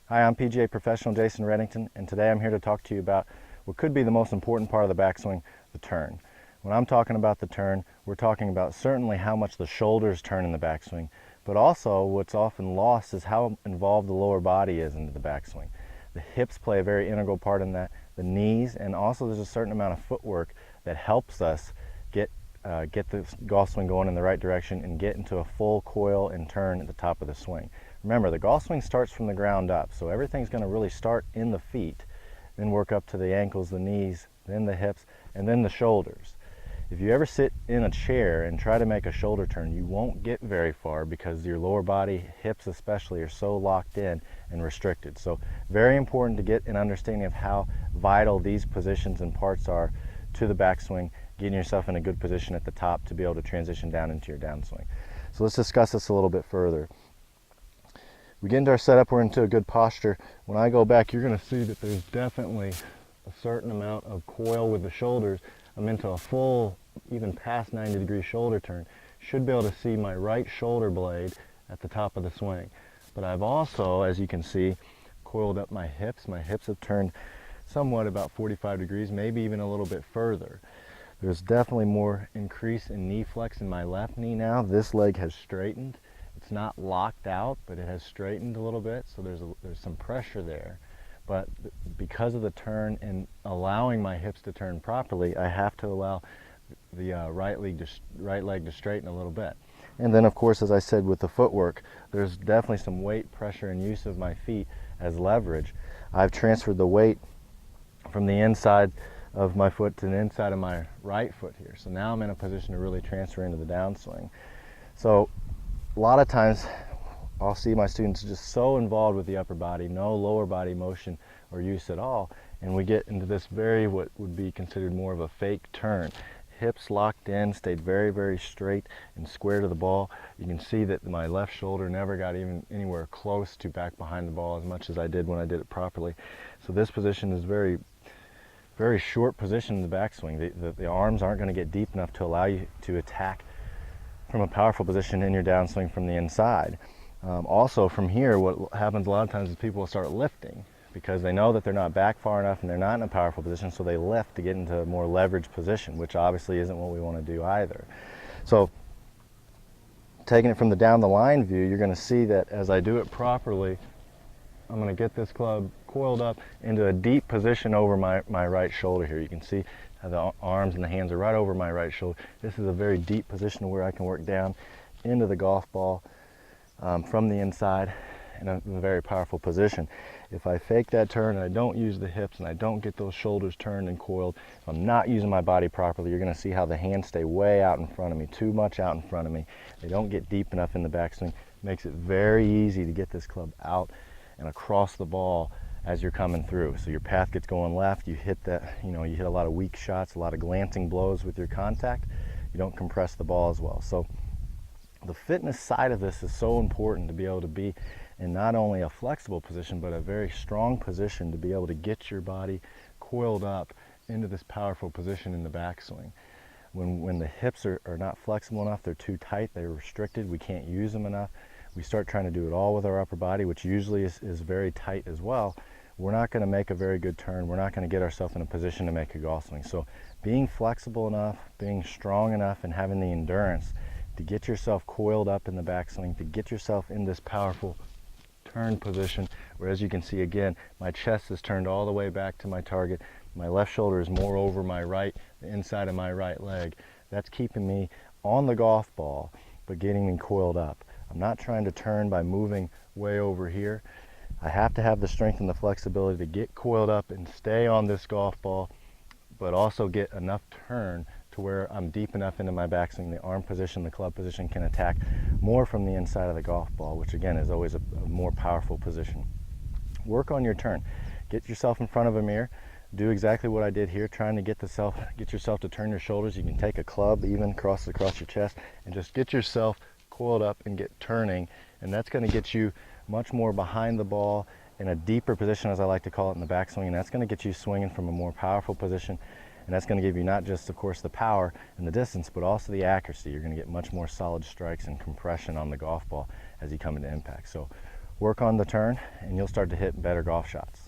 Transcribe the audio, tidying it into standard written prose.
Hi, I'm PGA professional Jason Reddington, and today I'm here to talk to you about what could be the most important part of the backswing, the turn. When I'm talking about the turn, we're talking about certainly how much the shoulders turn in the backswing, but also what's often lost is how involved the lower body is into the backswing. The hips play a very integral part in that, the knees, and also there's a certain amount of footwork that helps us get the golf swing going in the right direction and get into a full coil and turn at the top of the swing. Remember, the golf swing starts from the ground up, so everything's going to really start in the feet, then work up to the ankles, the knees, then the hips, and then the shoulders. If you ever sit in a chair and try to make a shoulder turn, you won't get very far because your lower body, hips especially, are so locked in and restricted. So very important to get an understanding of how vital these positions and parts are to the backswing, getting yourself in a good position at the top to be able to transition down into your downswing. So let's discuss this a little bit further. We get into our setup, we're into a good posture. When I go back, you're going to see that there's definitely a certain amount of coil with the shoulders. I'm into a full, even past 90-degree shoulder turn. Should be able to see my right shoulder blade at the top of the swing. But I've also, as you can see, coiled up my hips. My hips have turned somewhat about 45 degrees, maybe even a little bit further. There's definitely more increase in knee flex in my left knee now. This leg has straightened. It's not locked out, but it has straightened a little bit, so there's some pressure there. But because of the turn and allowing my hips to turn properly, I have to allow the right leg to straighten a little bit. And then, of course, as I said, with the footwork, there's definitely some weight, pressure, and use of my feet as leverage. I've transferred the weight from the inside of my foot to the inside of my right foot here. So now I'm in a position to really transfer into the downswing. So a lot of times I'll see my students just so involved with the upper body, no lower body motion or use at all, and we get into this very, what would be considered more of a fake turn. Hips locked in, stayed very, very straight and square to the ball. You can see that my left shoulder never got even anywhere close to back behind the ball as much as I did when I did it properly. So this position is very short position in the backswing. The arms aren't going to get deep enough to allow you to attack from a powerful position in your downswing from the inside. Also from here, what happens a lot of times is people will start lifting because they know that they're not back far enough and they're not in a powerful position, so they lift to get into a more leveraged position, which obviously isn't what we want to do either. So taking it from the down the line view, you're going to see that as I do it properly, I'm going to get this club coiled up into a deep position over my right shoulder here. You can see how the arms and the hands are right over my right shoulder. This is a very deep position where I can work down into the golf ball from the inside in a very powerful position. If I fake that turn and I don't use the hips and I don't get those shoulders turned and coiled, if I'm not using my body properly, you're going to see how the hands stay way out in front of me, too much out in front of me. They don't get deep enough in the backswing. Makes it very easy to get this club out and across the ball as you're coming through. So your path gets going left, you hit that, you hit a lot of weak shots, a lot of glancing blows with your contact. You don't compress the ball as well. So the fitness side of this is so important to be able to be in not only a flexible position, but a very strong position to be able to get your body coiled up into this powerful position in the backswing. When the hips are not flexible enough, they're too tight, they're restricted, we can't use them enough, we start trying to do it all with our upper body, which usually is very tight as well, we're not going to make a very good turn. We're not going to get ourselves in a position to make a golf swing. So being flexible enough, being strong enough, and having the endurance to get yourself coiled up in the backswing, to get yourself in this powerful turn position, where as you can see again, my chest is turned all the way back to my target. My left shoulder is more over my right, the inside of my right leg. That's keeping me on the golf ball, but getting me coiled up. I'm not trying to turn by moving way over here. I have to have the strength and the flexibility to get coiled up and stay on this golf ball, but also get enough turn to where I'm deep enough into my backswing, the arm position, the club position can attack more from the inside of the golf ball, which again is always a more powerful position. Work on your turn. Get yourself in front of a mirror. Do exactly what I did here, trying to get yourself to turn your shoulders. You can take a club even across your chest and just get yourself coiled up and get turning, and that's going to get you much more behind the ball in a deeper position, as I like to call it, in the backswing, and that's going to get you swinging from a more powerful position, and that's going to give you not just, of course, the power and the distance, but also the accuracy. You're going to get much more solid strikes and compression on the golf ball as you come into impact. So Work on the turn and you'll start to hit better golf shots.